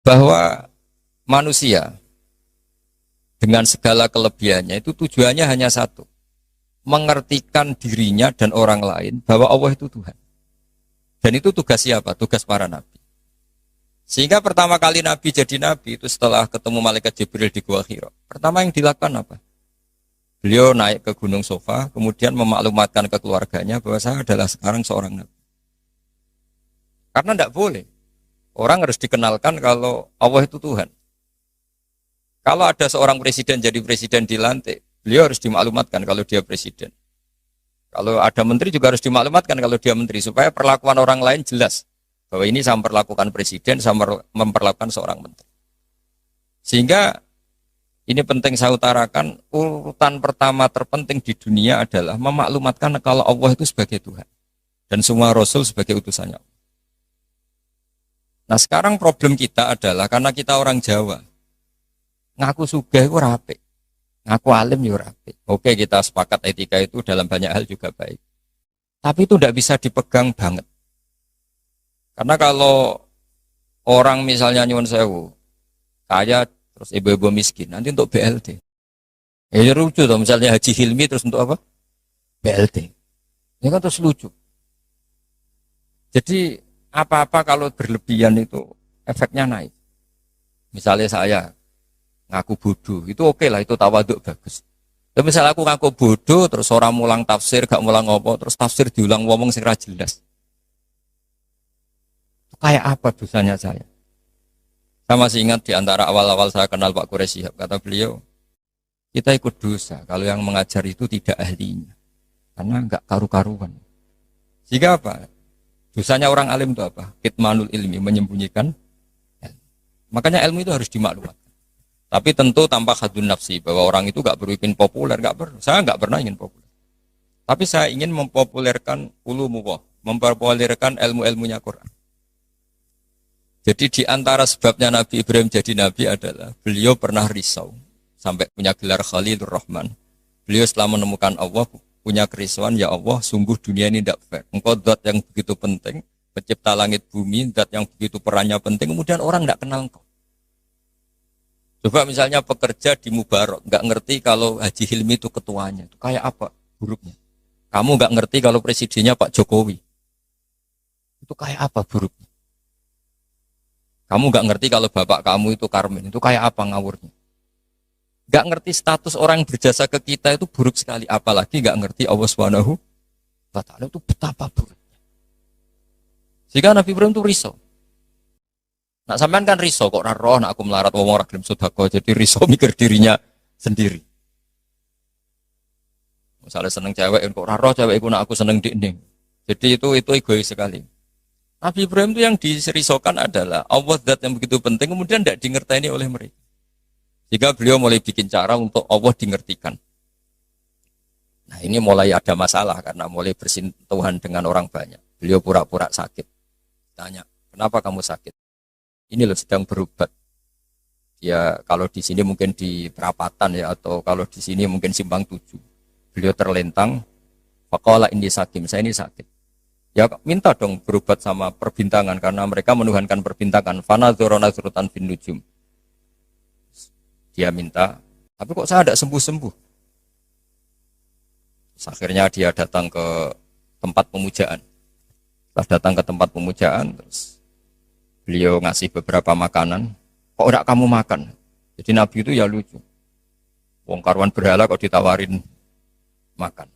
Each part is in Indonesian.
bahwa manusia dengan segala kelebihannya itu tujuannya hanya satu, mengertikan dirinya dan orang lain bahwa Allah itu Tuhan. Dan itu tugas siapa? Tugas para nabi. Sehingga pertama kali nabi jadi nabi itu setelah ketemu malaikat Jibril di Gua Hira. Pertama yang dilakukan apa? Beliau naik ke Gunung Sofa, kemudian memaklumatkan ke keluarganya bahwa saya adalah sekarang seorang nabi. Karena tidak boleh. Orang harus dikenalkan kalau Allah itu Tuhan. Kalau ada seorang presiden jadi presiden dilantik, beliau harus dimaklumatkan kalau dia presiden. Kalau ada menteri juga harus dimaklumatkan kalau dia menteri, supaya perlakuan orang lain jelas bahwa ini saya memperlakukan presiden, saya memperlakukan seorang menteri. Sehingga ini penting saya utarakan, urutan pertama terpenting di dunia adalah memaklumatkan kalau Allah itu sebagai Tuhan dan semua Rasul sebagai utusannya. Nah sekarang problem kita adalah karena kita orang Jawa, ngaku sugih itu rapi, ngaku alim juga rapi. Oke, kita sepakat etika itu dalam banyak hal juga baik. Tapi itu tidak bisa dipegang banget. Karena kalau orang misalnya nyuwun sewu, kaya terus ibu-ibu miskin, nanti untuk BLT. Ya lucu tuh, misalnya Haji Hilmi terus untuk apa? BLT. Ini kan terus lucu. Jadi apa-apa kalau berlebihan itu efeknya naik. Misalnya saya ngaku bodoh, itu oke lah, itu tawaduk bagus. Tapi misalnya aku ngaku bodoh, terus orang mulang tafsir, gak mulang apa, terus tafsir diulang ngomong sing ra jelas. Kayak apa dosanya saya? Saya masih ingat di antara awal-awal saya kenal Pak Quraish Shihab, kata beliau, kita ikut dosa kalau yang mengajar itu tidak ahlinya, karena enggak karu-karuan. Jika apa? Dosanya orang alim itu apa? Kitmanul ilmi, menyembunyikan ilmu. Makanya ilmu itu harus dimaklumatkan. Tapi tentu tanpa hadun nafsi, bahwa orang itu gak berpikir populer, gak perlu. Saya gak pernah ingin populer. Tapi saya ingin mempopulerkan ulumullah, mempopulerkan ilmu-ilmunya Quran. Jadi di antara sebabnya Nabi Ibrahim jadi Nabi adalah beliau pernah risau, sampai punya gelar Khalilur Rahman. Beliau setelah menemukan Allah, punya kerisauan, ya Allah, sungguh dunia ini tidak fair. Engkau zat yang begitu penting, pencipta langit bumi, zat yang begitu perannya penting, kemudian orang tidak kenal engkau. Coba misalnya pekerja di Mubarok, nggak ngerti kalau Haji Hilmi itu ketuanya, itu kayak apa buruknya? Kamu nggak ngerti kalau presidennya Pak Jokowi, itu kayak apa buruknya? Kamu nggak ngerti kalau bapak kamu itu Karmen, itu kayak apa ngawurnya? Nggak ngerti status orang yang berjasa ke kita itu buruk sekali, apalagi nggak ngerti Allah Subhanahu wa Ta'ala itu betapa buruknya. Sehingga Nabi Ibrahim itu risau. Nak sampean kan risau kok roh, nak aku melarat wong ora gelem sedekah, jadi risau mikir dirinya sendiri. Misalnya seneng cewek, kok roh cewek iku nak aku seneng dik-dik. Jadi itu egois sekali. Nabi Ibrahim itu yang dirisaukan adalah Allah zat yang begitu penting kemudian tidak dingerteni oleh mereka. Jika beliau mulai bikin cara untuk Allah dingertikan. Nah ini mulai ada masalah karena mulai bersentuhan dengan orang banyak. Beliau pura-pura sakit. Tanya, kenapa kamu sakit? Ini loh sedang berobat. Ya kalau di sini mungkin di perapatan ya, atau kalau di sini mungkin simpang 7. Beliau terlentang, faqala inni sakim, saya ini sakit. Ya minta dong berobat sama perbintangan karena mereka menuhankan perbintangan. Fanadzara nazratan fin nujum. Dia minta, tapi kok saya tidak sembuh-sembuh. Akhirnya dia datang ke tempat pemujaan. Setelah datang ke tempat pemujaan, terus beliau ngasih beberapa makanan. Kok enggak kamu makan? Jadi Nabi itu ya lucu. Wong karuan berhala kok ditawarin makan.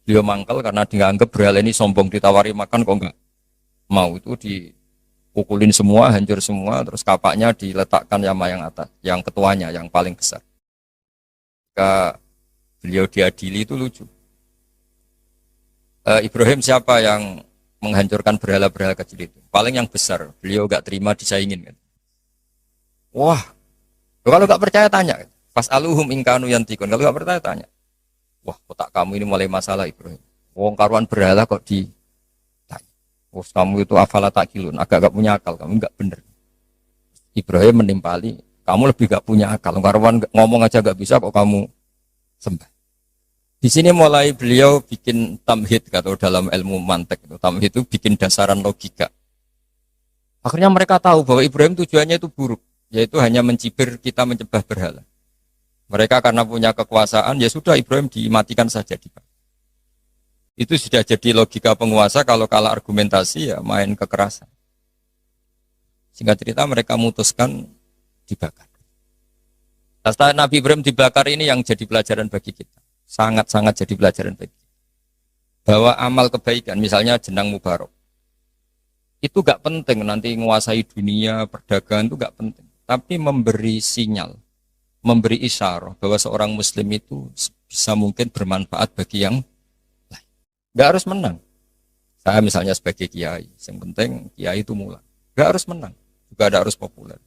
Beliau mangkel karena dianggap berhala ini sombong, ditawari makan kok enggak mau. Itu dipukulin semua, hancur semua, terus kapaknya diletakkan sama yang atas, yang ketuanya, yang paling besar. Ketika beliau diadili itu lucu. Ibrahim siapa yang menghancurkan berhala-berhala kecil itu? Paling yang besar, beliau enggak terima disaingin kan. Wah, kalau enggak percaya tanya. Pas aluhum ingkanu yantikun, kalau enggak percaya tanya. Wah, otak kamu ini mulai masalah Ibrahim. Wong karuan berhala kok ditanya. Wah, kamu itu afala takilun, agak punya akal, kamu enggak bener. Ibrahim menimpali, kamu lebih enggak punya akal. Karuan ngomong aja enggak bisa kok kamu sembah. Di sini mulai beliau bikin tamhid, atau dalam ilmu mantek itu tamhid itu bikin dasaran logika. Akhirnya mereka tahu bahwa Ibrahim tujuannya itu buruk, yaitu hanya mencibir kita menyembah berhala. Mereka karena punya kekuasaan, ya sudah Ibrahim dimatikan saja. Itu sudah jadi logika penguasa kalau kalah argumentasi ya main kekerasan. Singkat cerita mereka memutuskan dibakar. Setelah Nabi Ibrahim dibakar ini yang jadi pelajaran bagi kita. Sangat-sangat jadi pelajaran bagi kita. Bahwa amal kebaikan, misalnya jenang mubarok, itu gak penting nanti menguasai dunia, perdagangan itu gak penting. Tapi memberi sinyal, memberi isyarah bahwa seorang muslim itu bisa mungkin bermanfaat bagi yang lain. Gak harus menang. Saya misalnya sebagai kiai, yang penting kiai itu mulai. Gak harus menang, juga ada harus populer.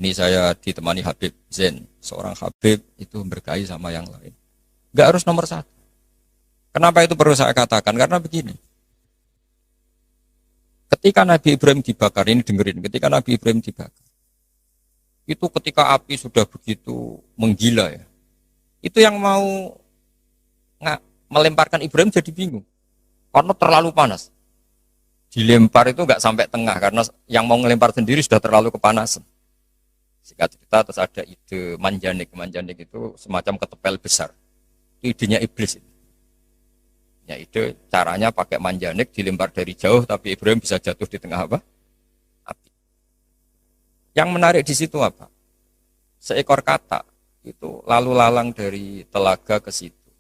Ini saya ditemani Habib Zain, seorang Habib itu berkahi sama yang lain. Gak harus nomor satu. Kenapa itu perlu saya katakan? Karena begini. Ketika Nabi Ibrahim dibakar, ini dengerin, ketika Nabi Ibrahim dibakar, itu ketika api sudah begitu menggila ya, itu yang mau melemparkan Ibrahim jadi bingung, karena terlalu panas. Dilempar itu nggak sampai tengah, karena yang mau ngelempar sendiri sudah terlalu kepanasan. Singkat cerita, terus ada ide manjanik. Manjanik itu semacam ketepel besar. Itu idenya iblis itu. Ya ide caranya pakai manjanik dilempar dari jauh, tapi Ibrahim bisa jatuh di tengah apa? Api. Yang menarik di situ apa? Seekor katak itu lalu lalang dari telaga ke situ,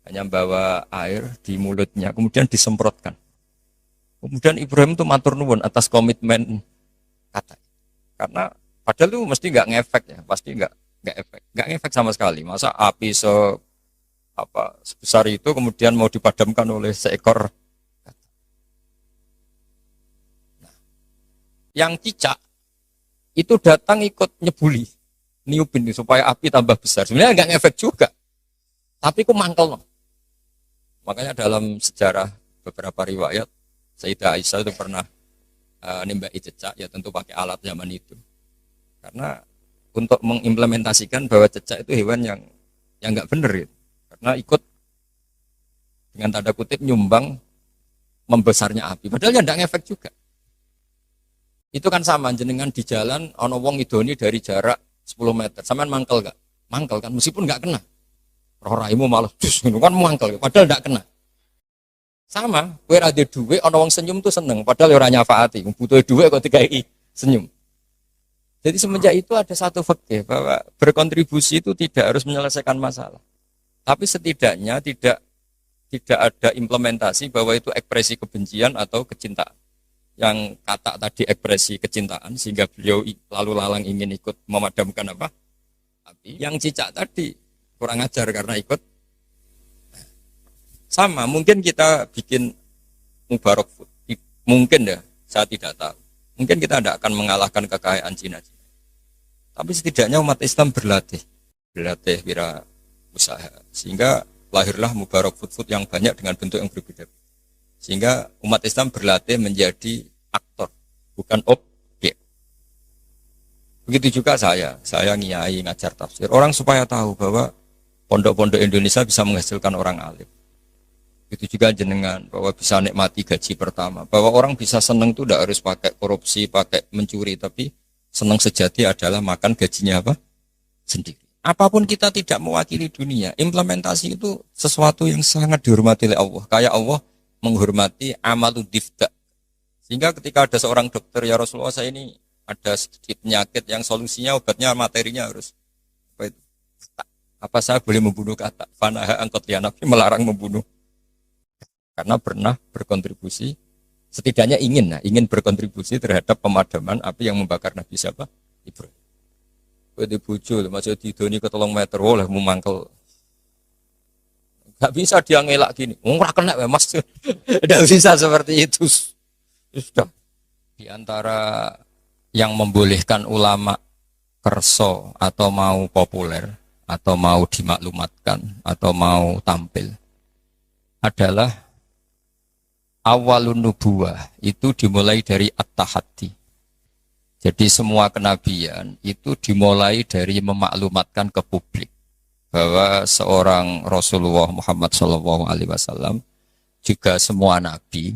hanya bawa air di mulutnya, kemudian disemprotkan. Kemudian Ibrahim itu matur nuwun atas komitmen katak. Karena padahal itu mesti nggak ngefek ya, pasti nggak ngefek sama sekali. Masa api sebesar itu kemudian mau dipadamkan oleh seekor katak. Nah, yang cicak itu datang ikut nyebuli, niupin supaya api tambah besar. Sebenarnya nggak ngefek juga, tapi kok mangkel. Makanya dalam sejarah beberapa riwayat, Sayyidah Aisyah itu pernah nembaki cecak, ya tentu pakai alat zaman itu. Karena untuk mengimplementasikan bahwa cecak itu hewan yang nggak benar gitu. Karena ikut dengan tanda kutip nyumbang membesarnya api. Padahal ya nggak ngefek juga. Itu kan sama jenengan di jalan ono wong idoni dari jarak 10 meter. Sampean mangkel gak? Mangkel kan meskipun nggak kena. Roh raimu malah kan mangkel padahal nggak kena. Sama, kowe ra duwe dhuwit ana wong senyum tuh seneng padahal ora nyafaati. Butuh dhuwit kok dikai senyum. Jadi semenjak itu ada satu fikih bahwa berkontribusi itu tidak harus menyelesaikan masalah. Tapi setidaknya tidak ada implementasi bahwa itu ekspresi kebencian atau kecintaan. Yang kata tadi ekspresi kecintaan sehingga beliau lalu lalang ingin ikut memadamkan apa? Api. Yang cicak tadi kurang ajar karena ikut. Sama, mungkin kita bikin mubarok food. Mungkin ya, saya tidak tahu. Mungkin kita tidak akan mengalahkan kekayaan Cina. Tapi setidaknya umat Islam berlatih wira usaha. Sehingga lahirlah mubarok food yang banyak dengan bentuk yang berbeda. Sehingga umat Islam berlatih menjadi aktor, bukan objek. Begitu juga saya ngiyai ngajar tafsir. Orang supaya tahu bahwa pondok-pondok Indonesia bisa menghasilkan orang alim. Itu juga jenengan bahwa bisa nikmati gaji pertama. Bahwa orang bisa senang itu tidak harus pakai korupsi, pakai mencuri, tapi senang sejati adalah makan gajinya apa? Sendiri. Apapun kita tidak mewakili dunia, implementasi itu sesuatu yang sangat dihormati oleh Allah. Kayak Allah menghormati amalud difda. Sehingga ketika ada seorang dokter, ya Rasulullah saya ini ada sedikit penyakit yang solusinya obatnya materinya harus apa saya boleh membunuh kata? Fanaha angkot ya Nabi melarang membunuh. Karena pernah berkontribusi, setidaknya ingin berkontribusi terhadap pemadaman api yang membakar Nabi siapa? Ibrahim. Di bujo, masih didoni ke 3 meter, oleh memangkel. Gak bisa dia ngelak gini, nggak kena ya mas. Tidak bisa seperti itu. Sudah. Di antara yang membolehkan ulama kerso atau mau populer, atau mau dimaklumatkan, atau mau tampil, adalah awalun nubuwah itu dimulai dari at-tahaddi. Jadi semua kenabian itu dimulai dari memaklumatkan ke publik bahwa seorang Rasulullah Muhammad SAW juga semua nabi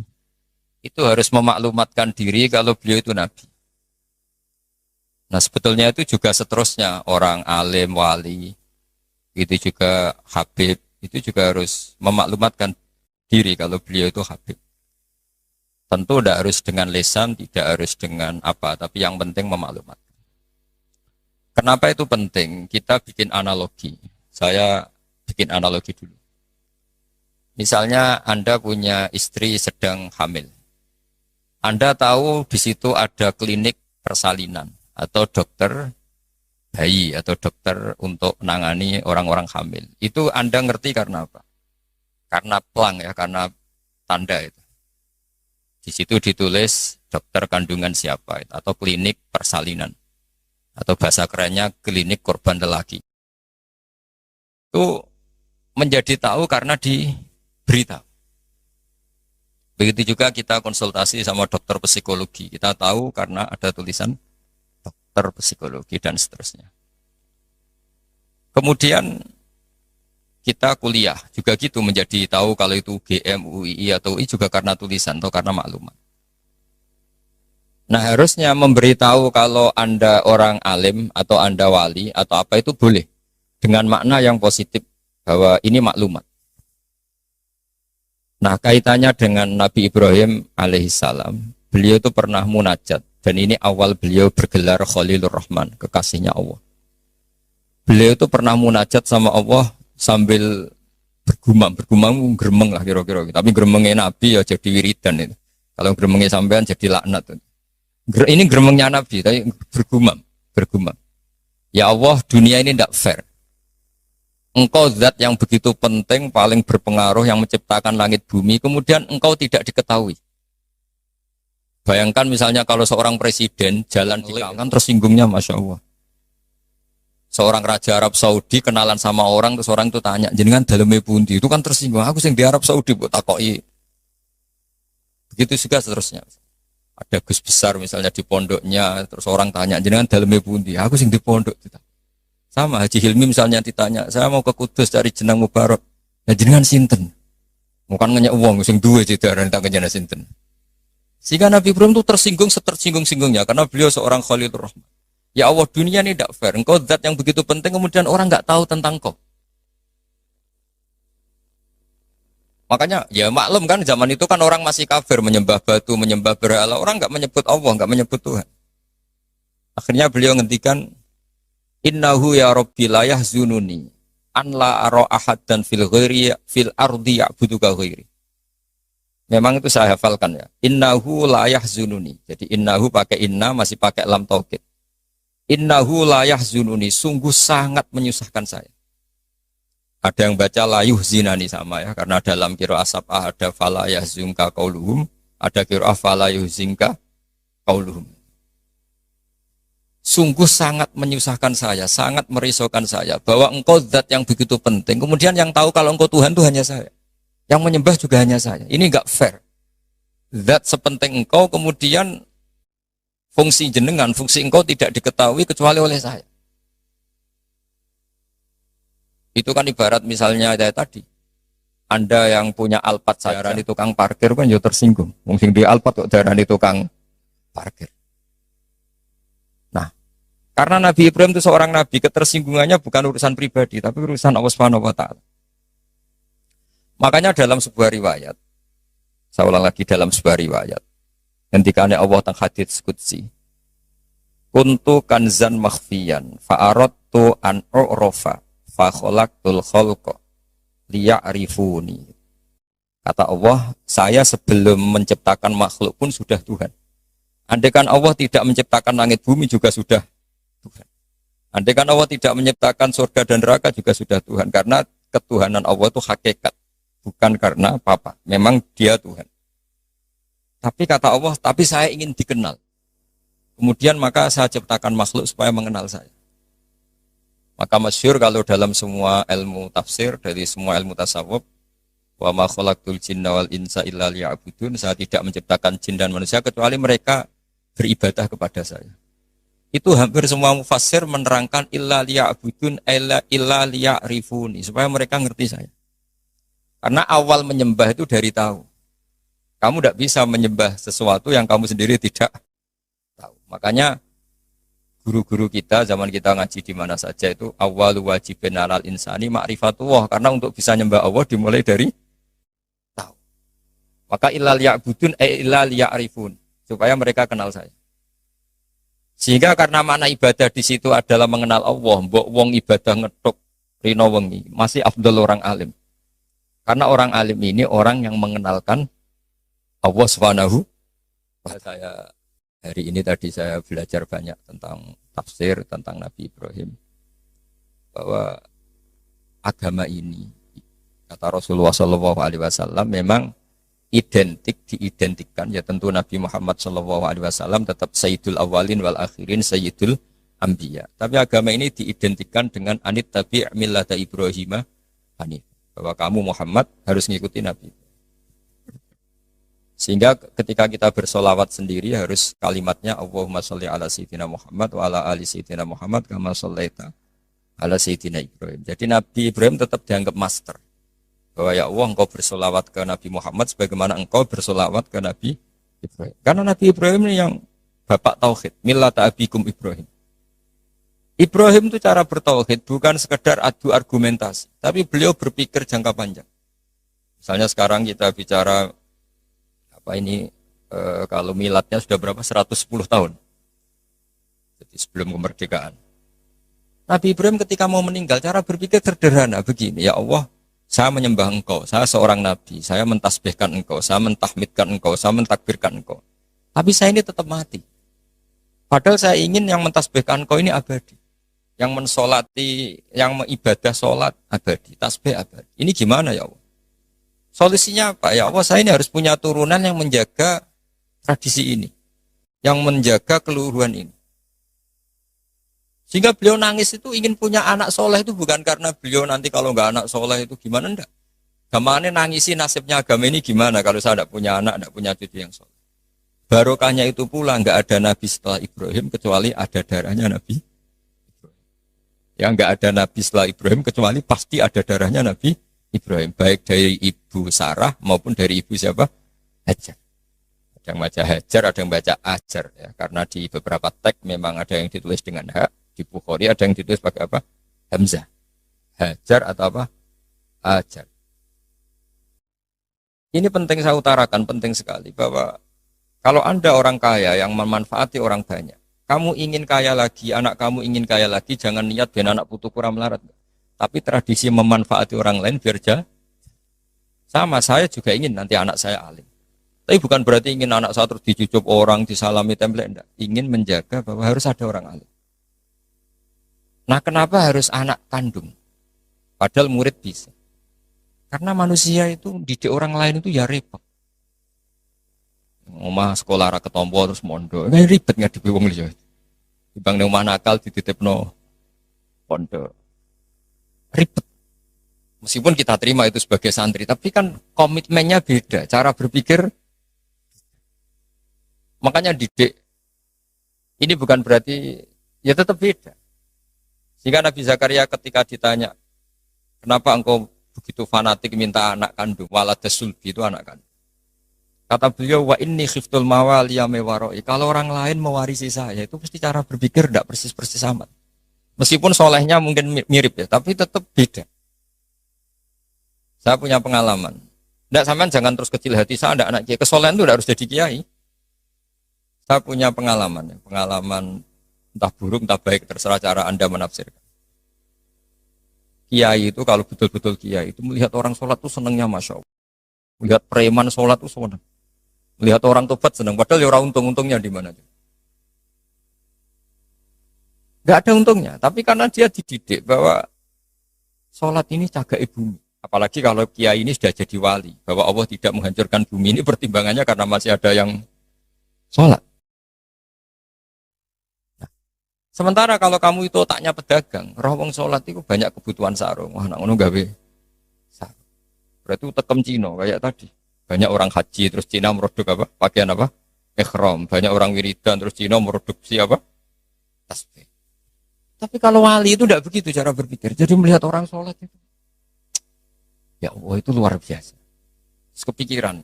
itu harus memaklumatkan diri kalau beliau itu nabi. Nah sebetulnya itu juga seterusnya orang alim, wali, itu juga habib, itu juga harus memaklumatkan diri kalau beliau itu habib. Tentu tidak harus dengan lisan, tidak harus dengan apa, tapi yang penting memaklumatkan. Kenapa itu penting? Kita bikin analogi. Saya bikin analogi dulu. Misalnya Anda punya istri sedang hamil. Anda tahu di situ ada klinik persalinan atau dokter bayi atau dokter untuk menangani orang-orang hamil. Itu Anda ngerti karena apa? Karena plang ya, karena tanda itu. Di situ ditulis dokter kandungan siapa atau klinik persalinan. Atau bahasa kerennya klinik korban lelaki. Itu menjadi tahu karena diberitahu. Begitu juga kita konsultasi sama dokter psikologi. Kita tahu karena ada tulisan dokter psikologi dan seterusnya. Kemudian kita kuliah juga gitu menjadi tahu kalau itu UGM, UII atau UI juga karena tulisan atau karena maklumat. Nah harusnya memberitahu kalau Anda orang alim atau Anda wali atau apa itu boleh. Dengan makna yang positif bahwa ini maklumat. Nah kaitannya dengan Nabi Ibrahim alaihissalam. Beliau itu pernah munajat. Dan ini awal beliau bergelar Khalilur Rahman, kekasihnya Allah. Beliau itu pernah munajat sama Allah sambil bergumam geremeng lah kira-kira. Tapi geremengnya Nabi ya jadi wiridan itu. Kalau geremengnya sampean jadi laknat. Ini geremengnya Nabi, tapi bergumam. Ya Allah, dunia ini tidak fair. Engkau zat yang begitu penting, paling berpengaruh, yang menciptakan langit bumi, kemudian engkau tidak diketahui. Bayangkan misalnya kalau seorang presiden jalan di kawasan tersinggungnya, Masya Allah. Seorang raja Arab Saudi kenalan sama orang, terus orang itu tanya, jenengan daleme pundi, itu kan tersinggung. Aku sing di Arab Saudi buat takoi. Begitu juga seterusnya. Ada Gus besar misalnya di pondoknya, terus orang tanya, jenengan daleme pundi? Aku sing di pondok. Sama Haji Hilmi misalnya ditanya, saya mau ke Kudus cari jenang Mubarak. Ya jenengan sinten? Bukan ngenyek uang, sing duwe cidaran tak jenengan sinten. Sehingga Nabi Ibrahim itu tersinggung setersinggung-singgungnya karena beliau seorang Khalilur Rahman. Ya Allah, dunia ini tidak fair. Engkau zat yang begitu penting, kemudian orang nggak tahu tentang kau. Makanya ya maklum kan zaman itu kan orang masih kafir, menyembah batu, menyembah berhala, orang nggak menyebut Allah, nggak menyebut Tuhan. Akhirnya beliau ngendikan, innahu ya Rabbi la yahzununi an la ara ahadan fil ghairi fil ardi ya'buduka ghairi. Memang itu saya hafalkan ya. Innahu la yahzununi. Jadi innahu pakai inna masih pakai lam taukid. Innahu la yahzununi, sungguh sangat menyusahkan saya. Ada yang baca la yuhzinani sama ya, karena dalam qiraah sab'ah ada fala yahzunka qauluhum, ada qiraah fala yuhzinka qauluhum. Sungguh sangat menyusahkan saya, sangat merisaukan saya bahwa engkau zat yang begitu penting, kemudian yang tahu kalau engkau Tuhan itu hanya saya. Yang menyembah juga hanya saya. Ini enggak fair. Zat sepenting engkau, kemudian fungsi jenengan, fungsi engkau tidak diketahui kecuali oleh saya. Itu kan ibarat misalnya kayak tadi. Anda yang punya Alphard saja darani tukang parkir kan ya tersinggung. Mungkin di Alphard kok darani tukang parkir. Nah, karena Nabi Ibrahim itu seorang nabi, ketersinggungannya bukan urusan pribadi, tapi urusan Allah Subhanahu wa taala. Makanya dalam sebuah riwayat, saya ulang lagi dalam sebuah riwayat, ketika Allah teng hadits qudsi, kuntu kanzan makhfiyan fa aradtu an u'rafa fa khalaqtul khalqa liya'rifuni. Kata Allah, saya sebelum menciptakan makhluk pun sudah Tuhan. Andaikan Allah tidak menciptakan langit bumi juga sudah Tuhan. Andaikan Allah tidak menciptakan surga dan neraka juga sudah Tuhan. Karena ketuhanan Allah itu hakikat, bukan karena apa-apa. Memang dia Tuhan. Tapi kata Allah, tapi saya ingin dikenal. Kemudian maka saya ciptakan makhluk supaya mengenal saya. Maka masyhur kalau dalam semua ilmu tafsir, dari semua ilmu tasawuf, wa ma khalaqtul jinna wal insa illa liya'budun, saya tidak menciptakan jin dan manusia kecuali mereka beribadah kepada saya. Itu hampir semua mufassir menerangkan illa liya'budun illa liya'rifuni, supaya mereka ngerti saya. Karena awal menyembah itu dari tahu. Kamu tidak bisa menyembah sesuatu yang kamu sendiri tidak tahu. Makanya guru-guru kita zaman kita ngaji di mana saja itu awal wajibin alal insani ma'rifatullah, karena untuk bisa nyembah Allah dimulai dari tahu. Maka ilal ya'budun ilal ya'rifun, supaya mereka kenal saya. Sehingga karena mana ibadah di situ adalah mengenal Allah, mbok wong ibadah ngetuk rino wengi masih afdal orang alim. Karena orang alim ini orang yang mengenalkan Allah Subhanahu wa ta'ala. Hari ini tadi saya belajar banyak tentang tafsir, tentang Nabi Ibrahim. Bahwa agama ini, kata Rasulullah SAW, memang diidentikan, ya tentu Nabi Muhammad SAW tetap Sayyidul Awalin wal Akhirin, Sayyidul Anbiya. Tapi agama ini diidentikan dengan anit tabi' millata Ibrahim hanif. Bahwa kamu Muhammad harus mengikuti Nabi. Sehingga ketika kita bersolawat sendiri harus kalimatnya Allahumma sholli ala sayyidina Muhammad wa ala ali sayyidina Muhammad kama shollaita ala sayyidina Ibrahim. Jadi Nabi Ibrahim tetap dianggap master. Bahwa ya Allah engkau bersolawat ke Nabi Muhammad sebagaimana engkau bersolawat ke Nabi Ibrahim. Karena Nabi Ibrahim ini yang bapak tauhid, millata abikum Ibrahim. Ibrahim itu cara bertauhid bukan sekedar adu argumentasi, tapi beliau berpikir jangka panjang. Misalnya sekarang kita bicara kalau miladnya sudah berapa? 110 tahun. Jadi sebelum kemerdekaan. Nabi Ibrahim ketika mau meninggal, cara berpikir sederhana begini, ya Allah, saya menyembah engkau, saya seorang nabi, saya mentasbihkan engkau, saya mentahmidkan engkau, saya mentakbirkan engkau. Tapi saya ini tetap mati. Padahal saya ingin yang mentasbihkan engkau ini abadi. Yang mensolati, yang mengibadah solat abadi, tasbih abadi. Ini gimana ya Allah? Solusinya apa? Ya Allah, saya ini harus punya turunan yang menjaga tradisi ini. Yang menjaga keluhuran ini. Sehingga beliau nangis itu ingin punya anak soleh itu bukan karena beliau nanti kalau nggak anak soleh itu gimana, enggak. Gimana nangisi nasibnya agama ini gimana kalau saya tidak punya anak, tidak punya cucu yang soleh. Barokahnya itu pula nggak ada nabi setelah Ibrahim kecuali ada darahnya Nabi Ibrahim. Yang nggak ada nabi setelah Ibrahim kecuali pasti ada darahnya Nabi Ibrahim, baik dari ibu Sarah maupun dari ibu siapa? Hajar. Ada yang baca Hajar, ada yang baca Ajar ya, karena di beberapa teks memang ada yang ditulis dengan hak, di Bukhari ada yang ditulis pakai apa? Hamzah. Hajar atau apa? Ajar. Ini penting saya utarakan, penting sekali bahwa kalau Anda orang kaya yang memanfaati orang banyak, kamu ingin kaya lagi, anak kamu ingin kaya lagi, jangan niat biar anak putu kurang melarat. Tapi tradisi memanfaati orang lain biar sama, saya juga ingin nanti anak saya alim. Tapi bukan berarti ingin anak saya terus dicucup orang, disalami template, enggak. Ingin menjaga bahwa harus ada orang alim. Nah kenapa harus anak kandung? Padahal murid bisa. Karena manusia itu didik orang lain itu ya repot. Omah sekolah ra ketompo terus mondok. Nggak ribet ngadepi wong liya. Dibang nang omah nakal dititipno pondok. Ribet. Meskipun kita terima itu sebagai santri, tapi kan komitmennya beda, cara berpikir. Makanya didik ini bukan berarti ya tetap beda. Sehingga Nabi Zakaria ketika ditanya, kenapa engkau begitu fanatik minta anak kandung, waladas sulbi itu anak kandung. Kata beliau, wa inni khiftul mawaliya mewaroi. Kalau orang lain mewarisi saya, itu pasti cara berpikir tidak persis-persis amat. Meskipun solehnya mungkin mirip ya, tapi tetap beda. Saya punya pengalaman. Tidak sampean jangan terus kecil hati, saya tidak anak kiai. Kesolehan itu tidak harus jadi kiai. Saya punya pengalaman, pengalaman entah buruk entah baik, terserah cara Anda menafsirkan. Kiai itu kalau betul-betul kiai itu melihat orang sholat itu senangnya masya Allah. Melihat preman sholat itu senang. Melihat orang tobat senang. Padahal ya orang untung-untungnya di mana? Gak ada untungnya, tapi karena dia dididik bahwa sholat ini cagai bumi. Apalagi kalau kiai ini sudah jadi wali, bahwa Allah tidak menghancurkan bumi ini pertimbangannya karena masih ada yang sholat. Nah, sementara kalau kamu itu otaknya pedagang, roh wong sholat itu banyak kebutuhan sarung. Wah, nak ngono gawe sarung. Berarti tekem Cina kayak tadi. Banyak orang haji terus Cina merodok apa? Pakaian apa? Ihram. Banyak orang wiridan terus Cina merodopsi apa? Tasbih. Tapi kalau wali itu tidak begitu cara berpikir. Jadi melihat orang sholat itu, ya Allah itu luar biasa. Terus kepikiran,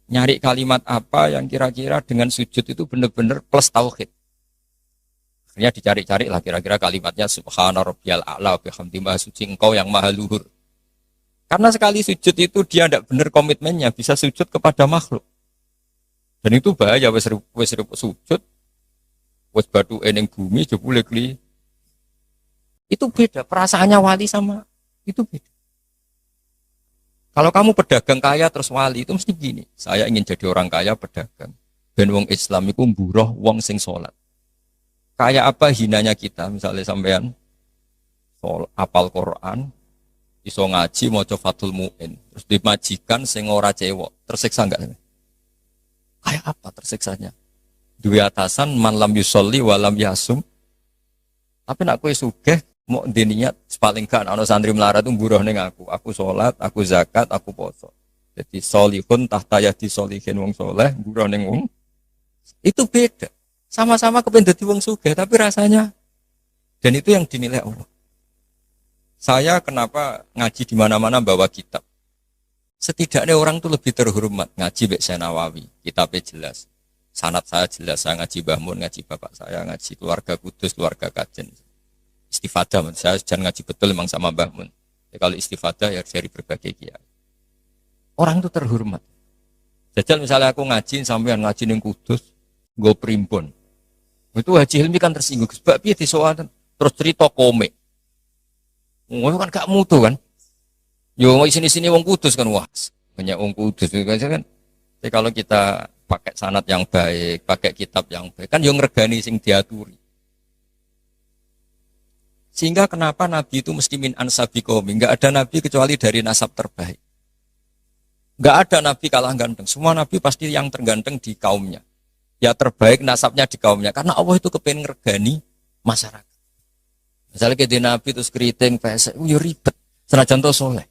nyari kalimat apa yang kira-kira dengan sujud itu benar-benar plus tauhid. Akhirnya dicari-cari lah kira-kira kalimatnya subhana rabbiyal a'la bihamdi maha suci engkau yang maha luhur. Karena sekali sujud itu dia tidak benar komitmennya, bisa sujud kepada makhluk. Dan itu bahaya, wis sujud, wis batu eneng bumi, jebule kli. Itu beda, perasaannya wali sama itu beda. Kalau kamu pedagang kaya terus wali, itu mesti gini. Saya ingin jadi orang kaya pedagang. Ben wong Islam iku mburoh wong sing salat. Kayak apa hinanya kita, misalnya sampean apal Quran, iso ngaji maca Fathul Mu'in, terus dimajikan sing ora cewek, tersiksa enggak? Kayak apa tersiksanya? Dua atasan man lam yusolli wa lam yasum. Tapi nak kowe sugih mau niat paling gak ana santri melarat tuh buruh ning aku salat, aku zakat, aku poso. Jadi solihun tahta yadi solihin wong soleh, buruh ning wong. Itu beda. Sama-sama kepengen dadi wong sugih, tapi rasanya dan itu yang dinilai Allah. Saya kenapa ngaji di mana-mana bawa kitab? Setidaknya orang itu lebih terhormat ngaji Mbak Nawawi, kitabnya jelas. Sanad saya jelas, saya ngaji Mbah Mun, ngaji bapak saya, ngaji keluarga Kudus, keluarga Kajen. Istifadah, saya jangan ngaji betul memang sama Mbah Mun. Ya, kalau istifadah ya dari berbagai kiai. Orang itu terhormat. Jajal misalnya aku ngaji sampean ngaji ning Kudus, nggo primbon. Itu Haji Hilmi kan tersinggung, sebab piye disowan terus cerita komik. Ngono kan gak mutu kan. Yo sini-sini wong Kudus kan wah, banyak wong Kudus kan. Jadi kalau kita pakai sanad yang baik, pakai kitab yang baik, kan yo ngregani sing diaturi. Sehingga kenapa Nabi itu mesti min ansabi qaumi, enggak ada nabi kecuali dari nasab terbaik. Enggak ada nabi kalah ganteng, semua nabi pasti yang terganteng di kaumnya. Ya terbaik nasabnya di kaumnya, karena Allah itu kepengen ngregani masyarakat. Misalnya ke Nabi terus keriting, pesek, yo ribet, senajan to soleh.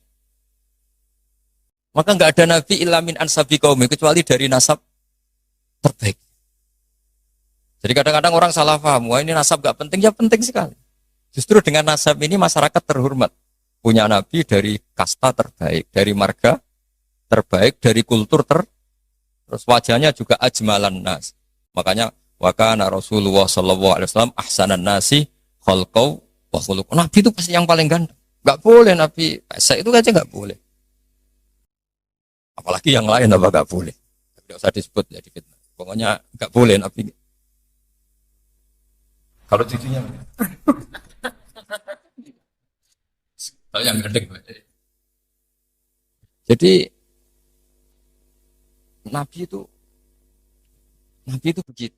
Maka enggak ada nabi ilamin ansabi qaumi kecuali dari nasab terbaik. Jadi kadang-kadang orang salah paham, wah ini nasab enggak penting, ya penting sekali. Justru dengan nasab ini masyarakat terhormat. Punya nabi dari kasta terbaik, dari marga terbaik, dari kultur terus wajahnya juga ajmalan nas. Makanya wa kana Rasulullah sallallahu alaihi wasallam ahsanan nasi khalqau wa khuluq. Nabi itu pasti yang paling ganteng. Enggak boleh nabi pesek itu aja enggak boleh. Apalagi yang lain apa enggak boleh. Tidak usah disebut ya di fitnah. Pokoknya enggak boleh nabi. Kalau cucunya kalau yang ganteng. Jadi Nabi itu begitu.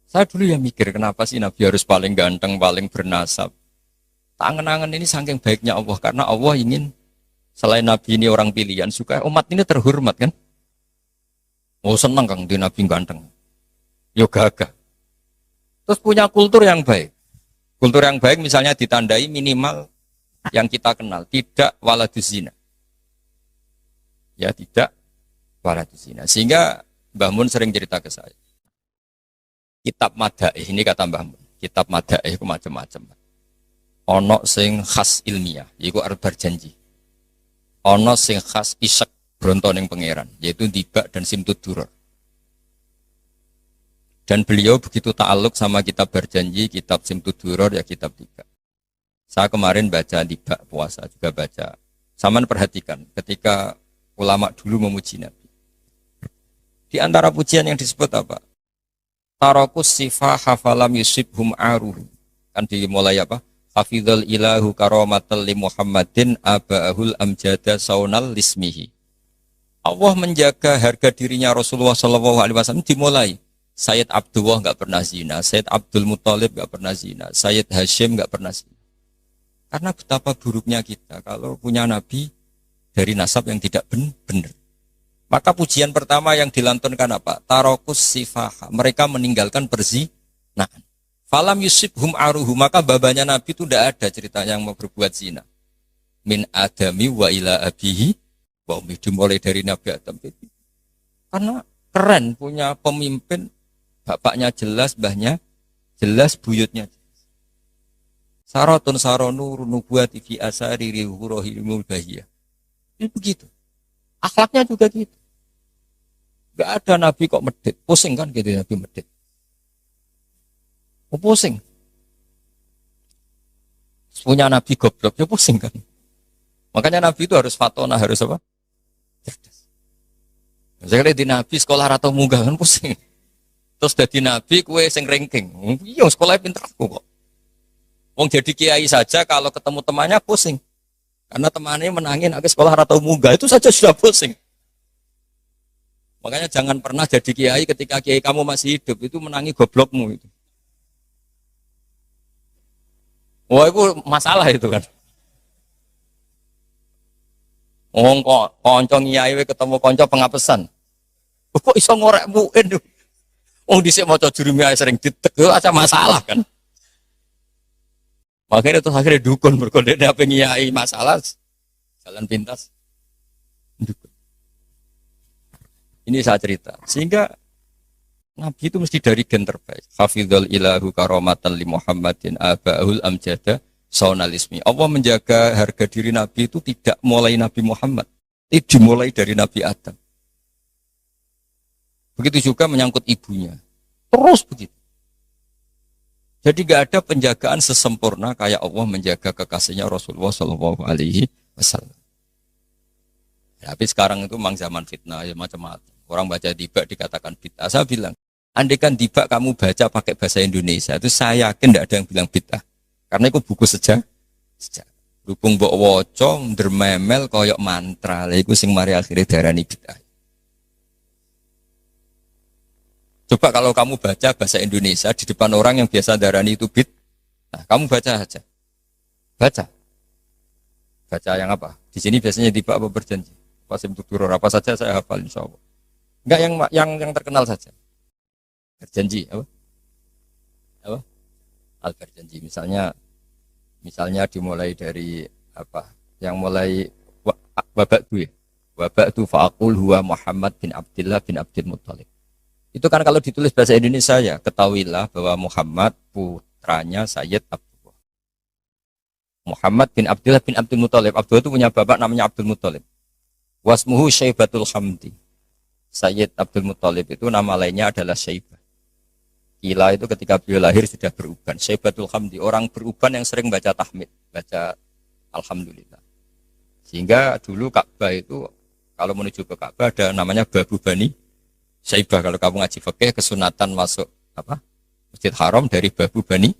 Saya dulu ya mikir kenapa sih Nabi harus paling ganteng, paling bernasab. Tangan-tangan ini saking baiknya Allah karena Allah ingin selain Nabi ini orang pilihan supaya umat ini terhormat kan. Oh senang Kang di Nabi ganteng. Yo gagah. Terus punya kultur yang baik. Kultur yang baik misalnya ditandai minimal yang kita kenal tidak waladuz zina. Ya tidak waladuz zina. Sehingga Mbah Mun sering cerita ke saya. Kitab Madaih ini kata Mbah Mun. Kitab Madaih itu macam-macam. Ono sing khas ilmiah, yaitu arbar janji. Ono sing khas isek bronto ning pangeran, yaitu Dibak dan Simtud Duror. Dan beliau begitu ta'aluk sama kitab berjanji, kitab Simtud Duror, ya kitab Dibak. Saya kemarin baca Dibak puasa juga baca. Saman perhatikan ketika ulama dulu memuji Nabi. Di antara pujian yang disebut apa? Tarakus sifah hafalam yusibhum aruh. Kan dimulai apa? Hafidhul ilahu karomatal li Muhammadin aba'ahul amjada saunal lismihi. Allah menjaga harga dirinya Rasulullah SAW dimulai. Sayyid Abdullah enggak pernah zina, Sayyid Abdul Muthalib enggak pernah zina, Sayyid Hashim enggak pernah zina. Karena betapa buruknya kita kalau punya nabi dari nasab yang tidak benar. Maka pujian pertama yang dilantunkan apa? Tarokus sifaha. Mereka meninggalkan perzinahan. Falam yusibhum aruhu. Maka babanya Nabi itu tidak ada ceritanya yang mau berbuat zina. Min adami wa ila abihi. Wa dimulai dari Nabi Adam. Karena keren punya pemimpin. Bapaknya jelas, mbahnya jelas, buyutnya jelas. Saratun saronu nubuati fi asari rihurohimul bahiyah. Ini begitu. Akhlaknya juga gitu. Gak ada nabi kok medit. Pusing kan gitu nabi medit. Pusing. Punya nabi goblok, ya pusing kan. Makanya nabi itu harus fatona, harus apa? Cerdas. Misalnya di nabi sekolah atau munggah kan pusing. Terus jadi nabi kue sing ranking. Iya sekolahnya pinter aku kok. Wong jadi kiai saja kalau ketemu temannya pusing. Karena temannya menangin aku sekolah atau munggah itu saja sudah pusing. Makanya jangan pernah jadi kiai ketika kiai kamu masih hidup itu menangi goblokmu itu. Wah itu masalah itu kan. Wong konco kiai ketemu konco pengapesan. Kok iso ngorekmu itu? Wong dhisik maca jurumiyah sering ditek itu aja masalah kan. Makanya itu akhirnya dukun berkode apa kiai masalah jalan pintas. Dukun. Ini saya cerita. Sehingga Nabi itu mesti dari gen terbaik. Hafizul ilahu karomatan li Muhammadin aba'ul amjada saunalismi. Allah menjaga harga diri Nabi itu tidak mulai Nabi Muhammad. Itu dimulai dari Nabi Adam. Begitu juga menyangkut ibunya. Terus begitu. Jadi gak ada penjagaan sesempurna kayak Allah menjaga kekasihnya Rasulullah Shallallahu Alaihi Wasallam. Tapi sekarang itu memang zaman fitnah ya macam-macam. Orang baca dibak dikatakan bid'ah. Saya bilang, andai kan dibak kamu baca pakai bahasa Indonesia, itu saya yakin tidak ada yang bilang bid'ah. Karena itu buku sejarah. Dukung mbok waca ndermemel koyok mantra. Lha iku sing mari akhire darani bid'ah. Coba kalau kamu baca bahasa Indonesia di depan orang yang biasa darani itu nah, kamu baca aja. Baca. Baca yang apa? Di sini biasanya tiba apa berjanji. Pasim tuturur apa saja saya hafal insya Allah. Enggak yang terkenal saja. Berjanji apa? Apa? Al berjanji. Misalnya dimulai dari apa? Yang mulai wabaktu ya. Wabaktu fa'aqul huwa Muhammad bin Abdullah bin Abdul Muttalib. Itu kan kalau ditulis bahasa Indonesia ya, ketahuilah bahwa Muhammad putranya Sayyid Abdullah. Muhammad bin Abdullah bin Abdul Muttalib. Abdullah itu punya bapak namanya Abdul Muttalib. Wasmuhu Syaibatul Hamdi. Sayyid Abdul Muttalib itu nama lainnya adalah Syaibah. Kila itu ketika beliau lahir sudah beruban. Syaibatul Hamdi, orang beruban yang sering baca tahmid, baca Alhamdulillah. Sehingga dulu Ka'bah itu kalau menuju ke Ka'bah ada namanya Babu Bani Syaibah. Kalau kamu ngaji fikih kesunatan masuk apa? Masjid Haram dari Babu Bani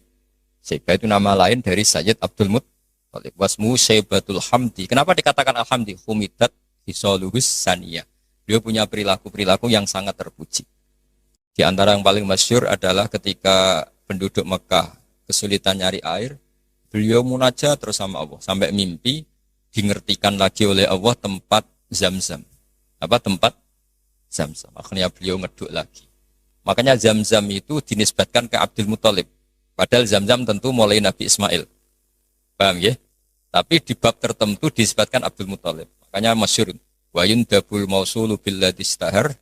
Syaibah itu nama lain dari Sayyid Abdul Muttalib. Wasmu Syaibatul Hamdi. Kenapa dikatakan Alhamdi? Humidat hisoluhus saniyah. Dia punya perilaku-perilaku yang sangat terpuji. Di antara yang paling masyhur adalah ketika penduduk Mekah kesulitan nyari air, beliau munajat terus sama Allah sampai mimpi dingertikan lagi oleh Allah tempat Zam-Zam. Apa tempat Zam-Zam. Akhirnya beliau ngeduk lagi. Makanya Zam-Zam itu dinisbatkan ke Abdul Muttalib. Padahal Zam-Zam tentu mulai Nabi Ismail. Paham ya? Tapi di bab tertentu dinisbatkan Abdul Muttalib. Makanya masyhur. Wa yundabul mausulu billadistahar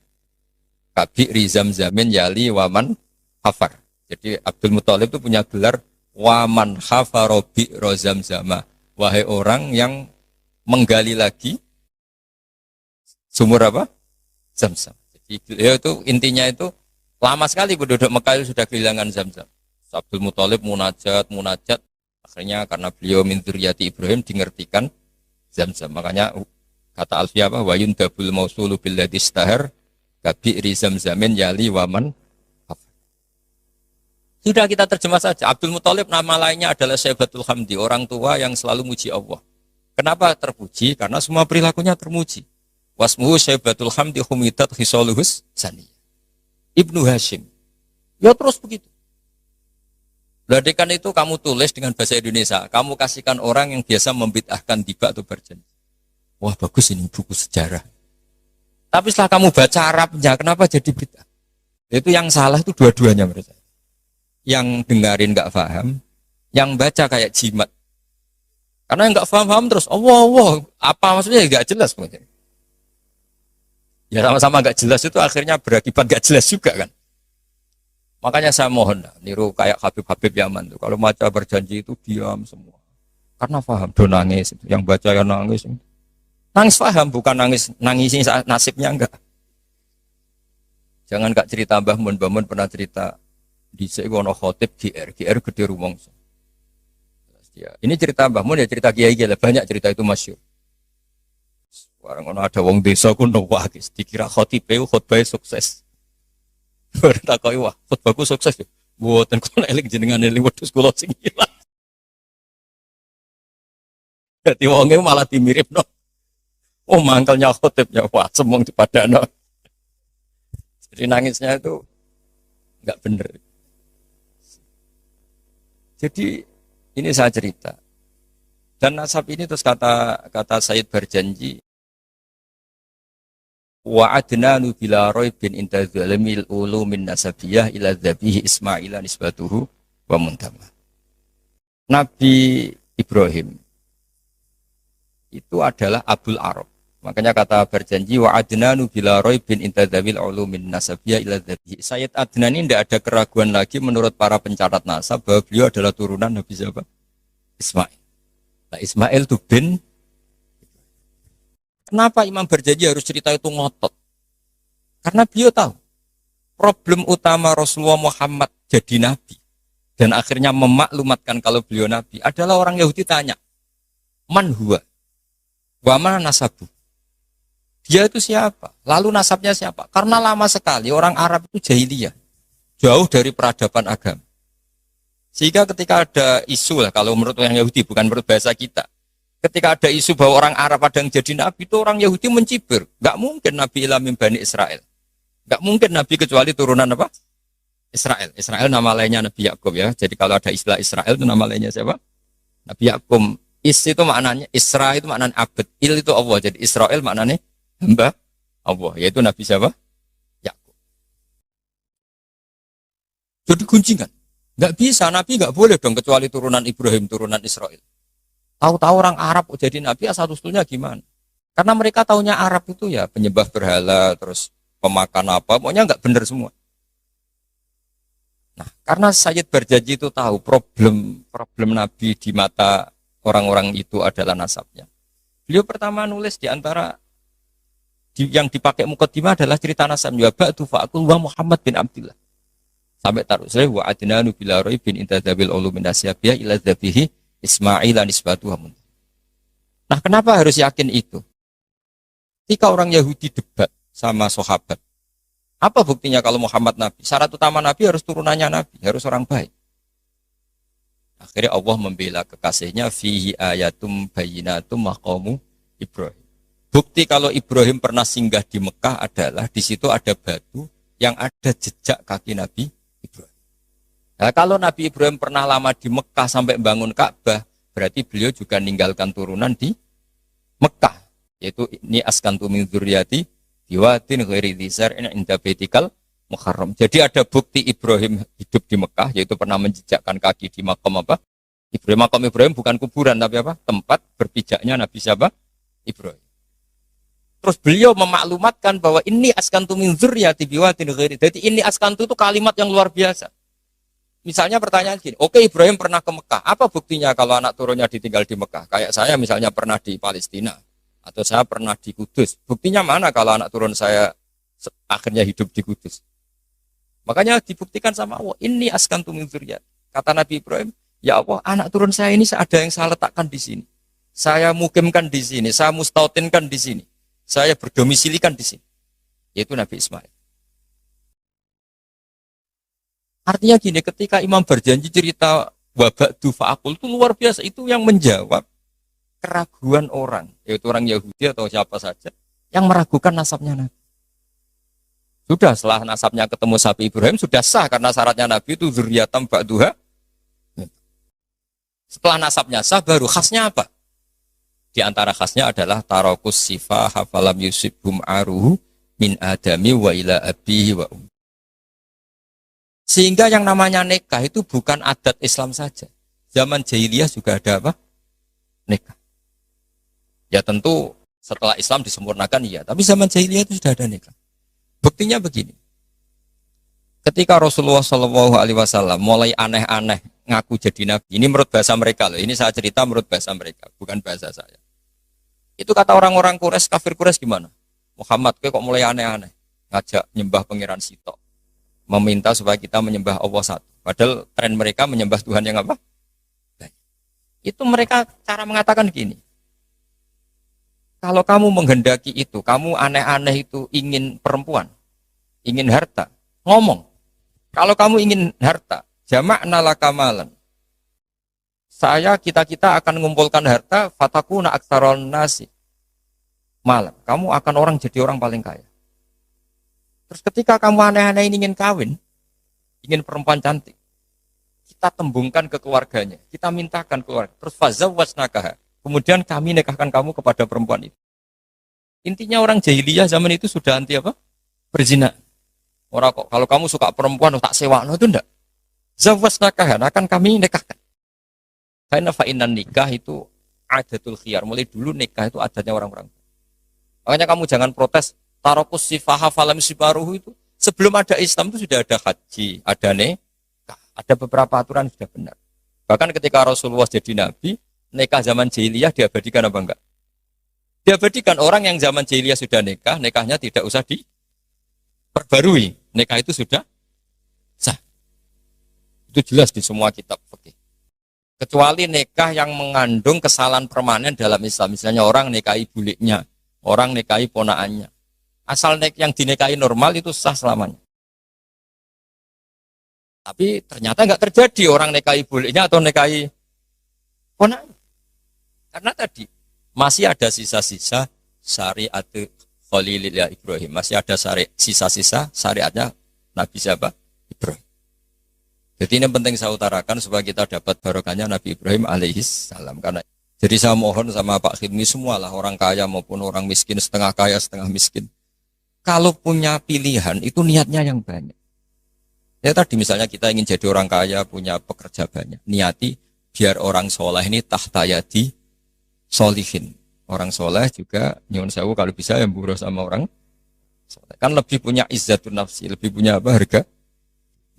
kabi'ri Zam-Zamin yali waman hafar. Jadi Abdul Muttalib itu punya gelar waman hafarobi rozam-zama. Wahai orang yang menggali lagi sumur apa? Zam-Zam. Jadi beliau itu intinya itu lama sekali penduduk Mekah itu sudah kehilangan Zam-Zam. Abdul Muttalib munajat. Akhirnya karena beliau min dzurriyyati Ibrahim dingertikan Zam-Zam. Makanya kata Alfiyah apa? Wa yundabul mausulu billadzi istahar kabi'ri Zam-Zamin yali waman hafar. Sudah kita terjemah saja. Abdul Muttalib nama lainnya adalah Syaibatul Hamdi, orang tua yang selalu muji Allah. Kenapa terpuji? Karena semua perilakunya termuji. Wasmuhu Syaibatul Hamdi humidat hisoluhus saniyah. Ibnu Hashim. Ya terus begitu. Ladekan itu kamu tulis dengan bahasa Indonesia. Kamu kasihkan orang yang biasa membid'ahkan tiba atau berjanji. Wah bagus ini buku sejarah. Tapi setelah kamu baca Arabnya, kenapa jadi bid'ah? Itu yang salah itu dua-duanya menurut saya. Yang dengarin nggak paham, yang baca kayak jimat. Karena yang nggak paham terus, Allah, apa maksudnya nggak jelas. Ya sama-sama nggak jelas itu akhirnya berakibat nggak jelas juga kan. Makanya saya mohon niru kayak Habib Yaman tuh. Kalau baca berjanji itu diam semua. Karena paham, do nangis. Yang baca yang nangis. Nangis paham, bukan nangisin nasibnya enggak. Jangan Kak cerita Mbah Mun pernah cerita Dhisik ono khotib GR gede rumangsa. Ya, ini cerita Mbah Mun ya cerita kiai lah banyak cerita itu masyhur. Barang ono ada wong desa ku nuwakis dikira khotibe khotbah sukses. Bertakoki wah khotbahku sukses ya. Mboten kula eling jenengan eling wedhus kula sing ilang. Dadi wonge malah dimiripno. Oh mangkelnya khotibnya wah semong dipadano. Jadi nangisnya itu enggak bener. Jadi ini saya cerita. Dan nasab ini terus kata Said Barjanji wa adnanu bila raibin inda zalimil ulumin nasabiyah ila dzabihi Ismaila nisbatuhu wa muntama. Nabi Ibrahim itu adalah Abul Arab. Makanya kata Barjanji wa adnanu bila raibin inda dzawil ulumin nasabiyah ila dzabihi. Sayyid Adnan ini tidak ada keraguan lagi menurut para pencatat nasab bahwa beliau adalah turunan Nabi siapa? Ismail. Nah, Ismail itu bin. Kenapa Imam Barjanji harus cerita itu ngotot? Karena beliau tahu problem utama Rasulullah Muhammad jadi nabi dan akhirnya memaklumatkan kalau beliau nabi adalah orang Yahudi tanya, man huwa? Wa mana nasabu? Dia itu siapa? Lalu nasabnya siapa? Karena lama sekali orang Arab itu jahiliyah, jauh dari peradaban agama. Sehingga ketika ada isu lah, kalau menurut orang Yahudi bukan menurut bahasa kita, ketika ada isu bahwa orang Arab ada yang jadi nabi itu orang Yahudi mencibir. Gak mungkin Nabi ilamin Bani Israel. Gak mungkin nabi kecuali turunan apa? Israel. Israel nama lainnya Nabi Yakub ya. Jadi kalau ada istilah Israel itu nama lainnya siapa? Nabi Yakub. Is itu maknanya Isra itu maknanya abad. Il itu Allah. Jadi Israel maknanya hamba Allah. Yaitu Nabi siapa? Yakub. Jadi gunjingan. Gak bisa Nabi gak boleh dong kecuali turunan Ibrahim, turunan Israel. Tahu-tahu orang Arab jadi nabi asal-usulnya gimana? Karena mereka taunya Arab itu ya penyembah berhala, terus pemakan apa, pokoknya nggak benar semua. Nah, karena Sayyid Barjanji itu tahu problem Nabi di mata orang-orang itu adalah nasabnya. Beliau pertama nulis di antara yang dipakai mukaddimah adalah cerita nasabnya. Ba'du fa'akul wa Muhammad bin Abdullah. Sampai taruh saya wa adnanu bila raibin inta dzabil ulumin nasyabiyah ila dzabihi Ismaila nisbatuha. Nah, kenapa harus yakin itu? Ketika orang Yahudi debat sama sahabat, apa buktinya kalau Muhammad Nabi? Syarat utama Nabi harus turunannya Nabi, harus orang baik. Akhirnya Allah membela kekasihnya fihi ayatum bayyinatum maqamu Ibrahim. Bukti kalau Ibrahim pernah singgah di Mekah adalah di situ ada batu yang ada jejak kaki Nabi Ibrahim. Nah, kalau Nabi Ibrahim pernah lama di Mekah sampai bangun Ka'bah, berarti beliau juga meninggalkan turunan di Mekah. Yaitu ini askantu min dzurriyyati biwatin ghairi dzar'in inda baitikal muharram. Jadi ada bukti Ibrahim hidup di Mekah, yaitu pernah menjejakkan kaki di makam apa? Ibrahim. Makam Ibrahim bukan kuburan, tapi apa? Tempat berpijaknya Nabi siapa? Ibrahim. Terus beliau memaklumatkan bahwa ini askantu min dzurriyyati biwatin ghairi. Jadi ini askantu itu kalimat yang luar biasa. Misalnya pertanyaan gini, oke Ibrahim pernah ke Mekah, apa buktinya kalau anak turunnya ditinggal di Mekah? Kayak saya misalnya pernah di Palestina, atau saya pernah di Kudus. Buktinya mana kalau anak turun saya akhirnya hidup di Kudus? Makanya dibuktikan sama Allah, ini askantu min dzurriyyati. Kata Nabi Ibrahim, ya Allah, anak turun saya ini ada yang saya letakkan di sini. Saya mukimkan di sini, saya mustautinkan di sini. Saya berdomisilikan di sini. Yaitu Nabi Ismail. Artinya gini, ketika Imam Barjanji cerita waba'du fa'akul itu luar biasa. Itu yang menjawab keraguan orang, yaitu orang Yahudi atau siapa saja, yang meragukan nasabnya Nabi. Sudah setelah nasabnya ketemu sapi Ibrahim, sudah sah karena syaratnya Nabi itu dzurriyatam ba'duha. Setelah nasabnya sah, baru khasnya apa? Di antara khasnya adalah tarokus sifah hafalam yusibhum aruhu min adami wa ila abihi wa Sehingga yang namanya nikah itu bukan adat Islam saja. Zaman jahiliyah juga ada apa? Nikah. Ya tentu setelah Islam disempurnakan iya, tapi zaman jahiliyah itu sudah ada nikah. Buktinya begini. Ketika Rasulullah SAW mulai aneh-aneh ngaku jadi nabi, ini menurut bahasa mereka loh. Ini saya cerita menurut bahasa mereka, bukan bahasa saya. Itu kata orang-orang kafir Quraisy gimana? Muhammad kok mulai aneh-aneh, ngajak nyembah pangeran Sitok. meminta supaya kita menyembah Allah satu. Padahal tren mereka menyembah Tuhan yang apa? Itu mereka cara mengatakan gini. Kalau kamu menghendaki itu, kamu aneh-aneh itu ingin perempuan, ingin harta, ngomong. Kalau kamu ingin harta, jama'na laka malan. Kita akan mengumpulkan harta, fatakuna aktsaron nasi. Malam, kamu akan orang jadi orang paling kaya. Terus ketika kamu aneh-aneh ingin kawin, ingin perempuan cantik, kita tembungkan ke keluarganya, kita mintakan keluarga. Terus fazawwajnakaha. Kemudian kami nikahkan kamu kepada perempuan itu. Intinya orang jahiliyah zaman itu sudah anti apa? Berzina. Orang kok kalau kamu suka perempuan tak sewa, no, itu enggak. Zawwajnakaha, akan kami nikahkan. Karena fa'inan nikah itu adatul khiyar. Mulai dulu nikah itu adatnya orang-orang. Makanya kamu jangan protes. Tarokus sifaha falam sibaruhu itu. Sebelum ada Islam itu sudah ada haji, ada nikah. Ada beberapa aturan sudah benar. Bahkan ketika Rasulullah jadi Nabi, nikah zaman jahiliyah diabadikan apa enggak? Diabadikan. Orang yang zaman jahiliyah sudah nikah, nikahnya tidak usah diperbarui. Nikah itu sudah sah. Itu jelas di semua kitab fikih. Kecuali nikah yang mengandung kesalahan permanen dalam Islam. Misalnya orang nikahi buliknya, orang nikahi ponaannya. Asal yang dinikahi normal itu sah selamanya. Tapi ternyata nggak terjadi orang nikahi buliknya atau nikahi ponaannya. Karena tadi masih ada sisa-sisa syariat Khalilillah Ibrahim. Masih ada sisa-sisa syariatnya Nabi siapa? Ibrahim. Jadi ini penting saya utarakan supaya kita dapat barokahnya Nabi Ibrahim alaihis salam. Karena jadi saya mohon sama Pak Khidmi semualah orang kaya maupun orang miskin, setengah kaya setengah miskin. Kalau punya pilihan itu niatnya yang banyak. Ya tadi misalnya kita ingin jadi orang kaya, punya pekerja banyak. Niati biar orang soleh ini tahtayadi solihin. Orang soleh juga nyuwun sewu kalau bisa yang buruh sama orang soleh. Kan lebih punya izzatun nafsi, lebih punya apa harga.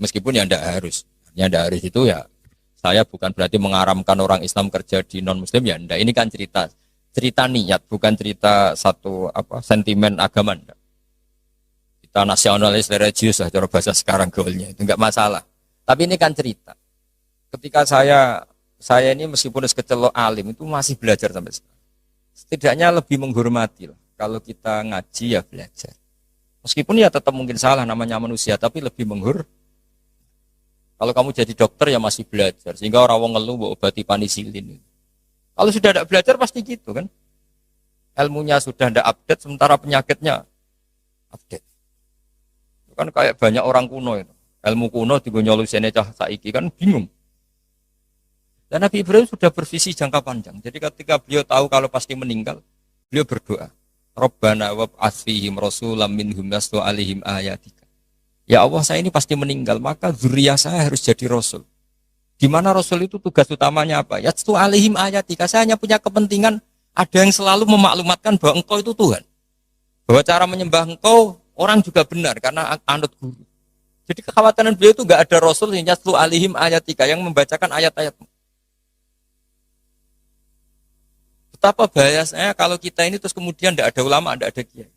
Meskipun ya tidak harus. Ya tidak harus itu ya. Saya bukan berarti mengaramkan orang Islam kerja di non Muslim ya. Enggak. Ini kan cerita niat, bukan cerita satu apa sentimen agama. Enggak. Kita nasionalis religius lah cara bahasa sekarang goalnya itu enggak masalah. Tapi ini kan cerita. Ketika saya ini meskipun sekecelok alim itu masih belajar sampai sekarang. Setidaknya lebih menghormati lah. Kalau kita ngaji ya belajar. Meskipun ya tetap mungkin salah namanya manusia, tapi lebih Kalau kamu jadi dokter ya masih belajar. Sehingga orang wong ngeluh mau obati penisilin. Kalau sudah tidak belajar pasti gitu kan. Ilmunya sudah tidak update, sementara penyakitnya update. Itu kan kayak banyak orang kuno itu. Ilmu kuno digonyolusinya cah saiki kan bingung. Dan Nabi Ibrahim sudah bervisi jangka panjang. Jadi ketika beliau tahu kalau pasti meninggal, beliau berdoa. Rabbana wab'ats fihim rasulam minhum yatlu 'alaihim ayatika. Ya Allah, saya ini pasti meninggal, maka zuriyah saya harus jadi rasul. Di mana rasul itu tugas utamanya apa? Yatlu 'alaihim ayatika. Saya hanya punya kepentingan ada yang selalu memaklumatkan bahwa engkau itu Tuhan. Bahwa cara menyembah engkau orang juga benar karena anut guru. Jadi kekhawatiran beliau itu enggak ada rasul yang yatlu 'alaihim ayatika yang membacakan ayat-ayatmu. Betapa bahayanya kalau kita ini terus kemudian tidak ada ulama, tidak ada kiai.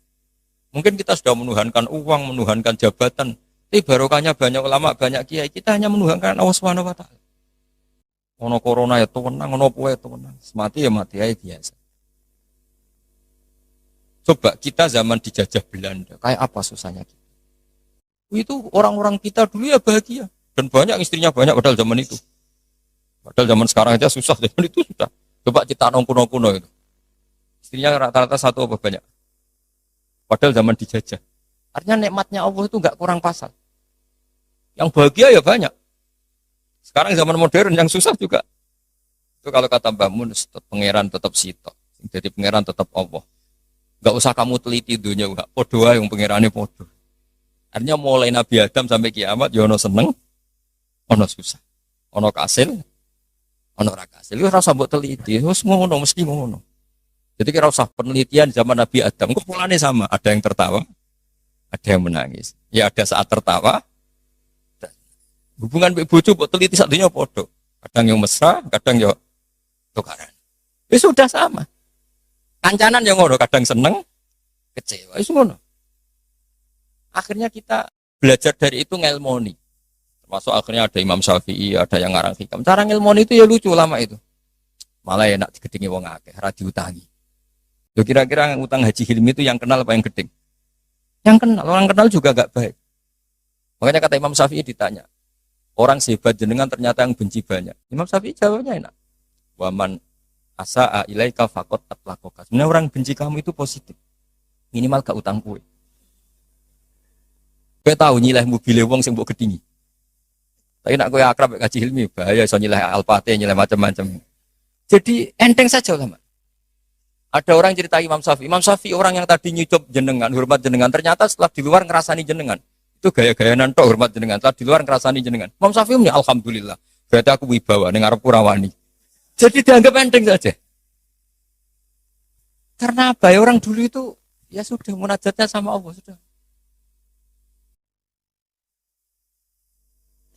Mungkin kita sudah menuhankan uang, menuhankan jabatan. Tapi barokahnya banyak ulama, banyak kiai. Kita hanya menuhankan Allah Subhanahu wa taala. Ono corona ya tenang, ono poe tenang. Mati ya mati aja biasa. Coba kita zaman dijajah Belanda, kayak apa susahnya kita? Itu orang-orang kita dulu ya bahagia. Dan banyak istrinya banyak padahal zaman itu. Padahal zaman sekarang aja susah, zaman itu sudah. Coba kita kuno-kuno itu. Istrinya rata-rata satu apa banyak. Padahal zaman dijajah. Artinya nikmatnya Allah itu enggak kurang pasal. Yang bahagia ya banyak. Sekarang zaman modern yang susah juga. Itu kalau kata Mbah Mun, pangeran tetap sitok. Jadi pangeran tetap Allah. Enggak usah kamu teliti dunia enggak. Podo yang pangerane podo. Artinya mulai Nabi Adam sampai kiamat ya ono seneng, ono susah. Ono kasil, ono ra kasil. Wis ora usah mbok teliti, wis ngono mesti ngono. Jadi kira usah penelitian zaman Nabi Adam, kok polanya sama, ada yang tertawa, ada yang menangis. Ya ada saat tertawa. Hubungan mbek bojo mbok teliti satunya podo. Kadang yang mesra, kadang ya tukaran. Ya sudah sama. Kancanan yang ngono, kadang seneng, kecewa, itu ngono. Akhirnya kita belajar dari itu ngelmoni. Termasuk akhirnya ada Imam Syafi'i, ada yang ngarang hikam. Cara ngelmoni itu ya lucu lama itu. Malah enak digedingi wong akeh, ora diutangi. Yo kira-kira utang Haji Hilmi itu yang kenal apa yang gedeng? Yang kenal, orang kenal juga gak baik. Makanya kata Imam Syafi'i ditanya, orang sehebat jenengan ternyata yang benci banyak. Imam Syafi'i jawabnya enak. Waman asa'a ilaika faqad atlaqaka. Sebenarnya orang benci kamu itu positif. Minimal gak utang kue. Kowe tahu nyileh mobil wong sing mbok gedingi. Tapi nak kowe akrab Haji Hilmi bahaya iso nyileh Alphate, nyileh macam-macam. Jadi enteng saja ulama. Ada orang cerita Imam Syafi'i orang yang tadi nyucup jenengan, hormat jenengan, ternyata setelah di luar ngerasani jenengan. Itu gaya-gayaan tok hormat jenengan, setelah di luar ngerasani jenengan. Imam Syafi'i punya alhamdulillah. Berarti aku wibawa ning arep rawani. Jadi dianggap enteng saja. Karena apa ya, orang dulu itu ya sudah munajatnya sama Allah sudah.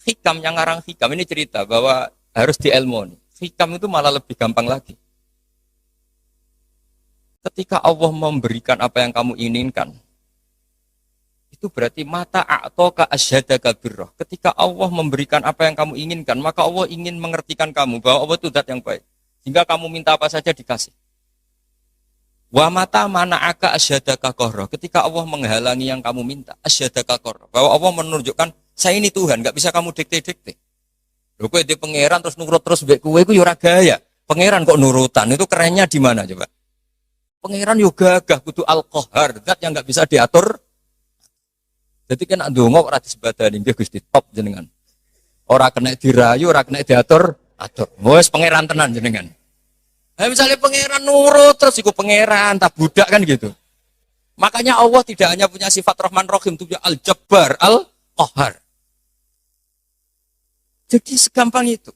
Hikam yang ngarang hikam ini cerita bahwa harus dielmoni. Hikam itu malah lebih gampang lagi. Ketika Allah memberikan apa yang kamu inginkan, itu berarti mata a'toka asyhadaka birrah. Ketika Allah memberikan apa yang kamu inginkan, maka Allah ingin mengertikan kamu bahwa Allah itu zat yang baik. Sehingga kamu minta apa saja dikasih. Wa mata mana'aka asyhadaka qarra. Ketika Allah menghalangi yang kamu minta, asyhadaka qarra. Bahwa Allah menunjukkan, saya ini Tuhan, enggak bisa kamu dikte-dikte. Lho kowe di pangeran terus nurut terus mbek kowe iku ya ora gaya. Pangeran kok nurutan, itu kerennya di mana coba? Pangeran yo gagah kudu al-qahar, zat yang enggak bisa diatur. Jadi kan ndonga ora disebadani nggih Gusti top jenengan. Ora kena dirayu, ora kena diatur, atur. Wes pangeran tenan jenengan. Nah, misalnya pangeran nurut terus iku pangeran tak budak kan gitu. Makanya Allah tidak hanya punya sifat Rahman Rahim, itu Al-Jabbar, Al-Qahar. Jadi segampang itu.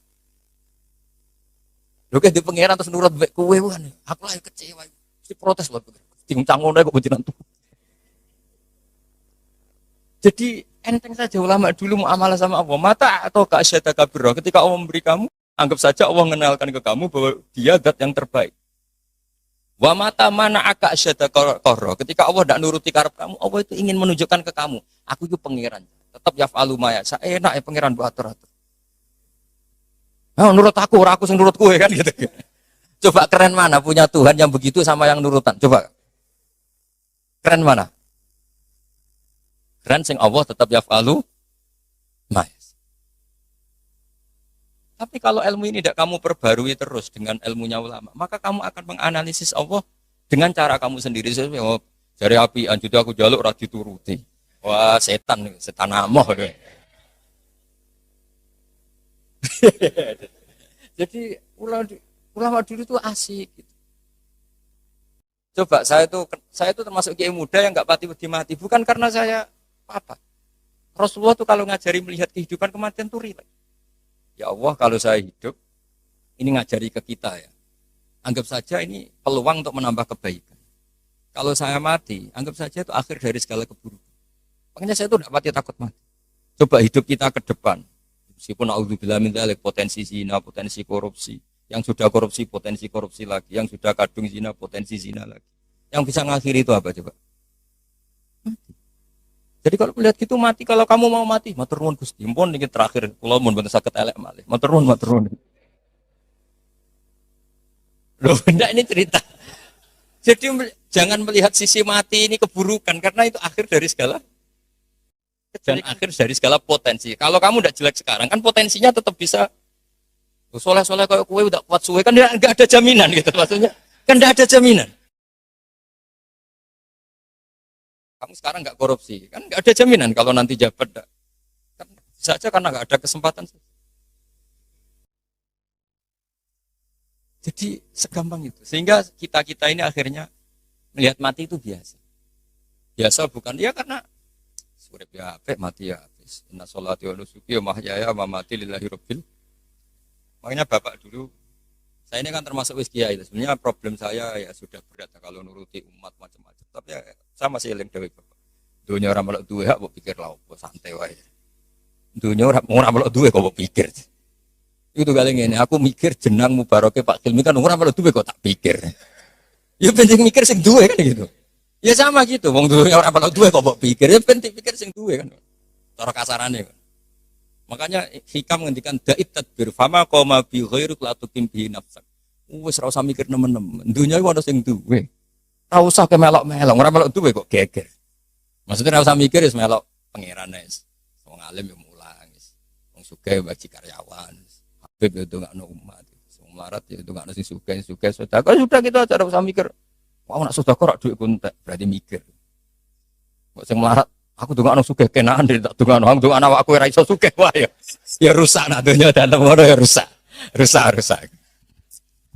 Lho di pangeran terus nurut mbek kowe kan. Aku lagi kecewa. Mesti protes lho. Diuncang ngono kok jenengan tuh. Jadi enteng saja ulama dulu muamalah sama Allah. Mata atau ka'asyadaka birra. Ketika Allah memberi kamu, anggap saja Allah mengenalkan ke kamu bahwa dia zat yang terbaik. Wa mata mana aka asyadaka qarra. Ketika Allah tidak nuruti karep kamu, Allah itu ingin menunjukkan ke kamu, aku itu pangeran. Tetap yaf'alu ma yasha. Enak ya pangeran buat atur-atur. Nah, nurut aku sing nurut kowe kan gitu. Coba keren mana punya Tuhan yang begitu sama yang nurutan. Coba. Keren mana? Keren sing Allah tetap yaf'alu ma yasha. Tapi kalau ilmu ini tidak kamu perbarui terus dengan ilmunya ulama, maka kamu akan menganalisis Allah dengan cara kamu sendiri. Oh, jari api anjut aku jaluk ora dituruti. Wah, setan amoh. Jadi ulama dulu itu asik gitu. Coba saya itu termasuk kiai muda yang nggak mati bukan karena saya apa. Rasulullah tuh kalau ngajari melihat kehidupan kematian tuh rileks. Ya Allah, kalau saya hidup, ini ngajari ke kita ya. Anggap saja ini peluang untuk menambah kebaikan. Kalau saya mati, anggap saja itu akhir dari segala keburukan. Makanya saya itu tidak mati takut mati. Coba hidup kita ke depan. Meskipun auzubillah min dzalik, potensi zina, potensi korupsi. Yang sudah korupsi, potensi korupsi lagi. Yang sudah kadung zina, potensi zina lagi. Yang bisa ngakhiri itu apa coba? Mati. Jadi kalau melihat gitu mati, kalau kamu mau mati, matur nuwun Gusti. Mumpun niki terakhir kula mun mboten saged elek malih. Matur nuwun. Loh, benda ini cerita. Jadi jangan melihat sisi mati ini keburukan karena itu akhir dari segala dan akhir dari segala potensi. Kalau kamu tidak jelek sekarang kan potensinya tetap bisa soleh-soleh kayak kue udah kuat suwe kan nggak ada jaminan gitu maksudnya. Kan nggak ada jaminan. Kamu sekarang nggak korupsi, kan nggak ada jaminan kalau nanti jabat. Kan saja karena nggak ada kesempatan. Jadi segampang itu. Sehingga kita ini akhirnya melihat mati itu biasa. Biasa bukan ya karena urip ya apik mati ya habis. Inna sholati wa nusuki wa mahyaya wa mamati lillahi rabbil. Makanya Bapak dulu saya ini kan termasuk wis kiai. Sebenarnya problem saya ya sudah berat kalau nuruti umat macam-macam. Tapi ya, saya masih eling dhewe Bapak. Dunia orang melok duwe kok pikir lah opo santai wae. Dunia orang melok duwe kok pikir. Itu kali ngene, aku mikir jenang mubaroke Pak Hilmi kan ora melok duwe kok tak pikir. Ya penting mikir sing duwe kan gitu. Ya sama gitu, wong duwe ora melok duwe kok pikir, ya penting pikir sing duwe kan. Cara kasarane. Makanya hikam ngendikan da'it tadbir fama qoma bi ghairu la tuqim bi nafsak. Wis ora usah mikir nemen-nemen. Dunya iku ana sing duwe. Ora usah kemelok-melok, ora melok duwe kok geger. Maksudnya ora usah mikir wis melok pangeran wis. Wong alim yo mulang wis. Wong sugih bagi karyawan. Habib yo ndongakno umat. Wong melarat yo ndongakno sing sugih sedekah sudah gitu aja ora usah mikir. Wah nak sedekah rak duit kuntek, berarti mikir. Kok sing melarat aku ndongakno sugih kenaan tak ndongakno awakku ora iso sugih wae ya. Ya rusak nak donya dan ngono ya rusak. Rusak.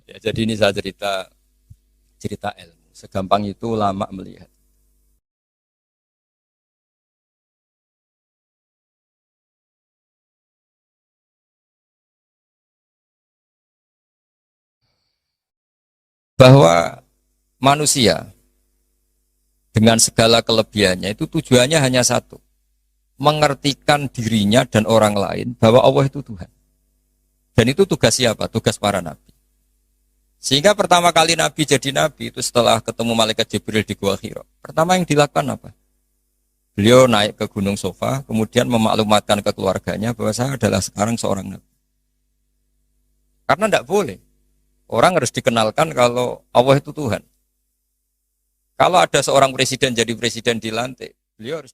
Ya jadi ini saya cerita ilmu. Segampang itu ulama melihat. Bahwa manusia dengan segala kelebihannya itu tujuannya hanya satu. Mengertikan dirinya dan orang lain bahwa Allah itu Tuhan. Dan itu tugas siapa? Tugas para nabi. Sehingga pertama kali nabi jadi nabi itu setelah ketemu malaikat Jibril di Gua Hira. Pertama yang dilakukan apa? Beliau naik ke Gunung Sofa, kemudian memaklumatkan ke keluarganya bahwa saya adalah sekarang seorang nabi. Karena tidak boleh. Orang harus dikenalkan kalau Allah itu Tuhan. Kalau ada seorang presiden jadi presiden dilantik, beliau harus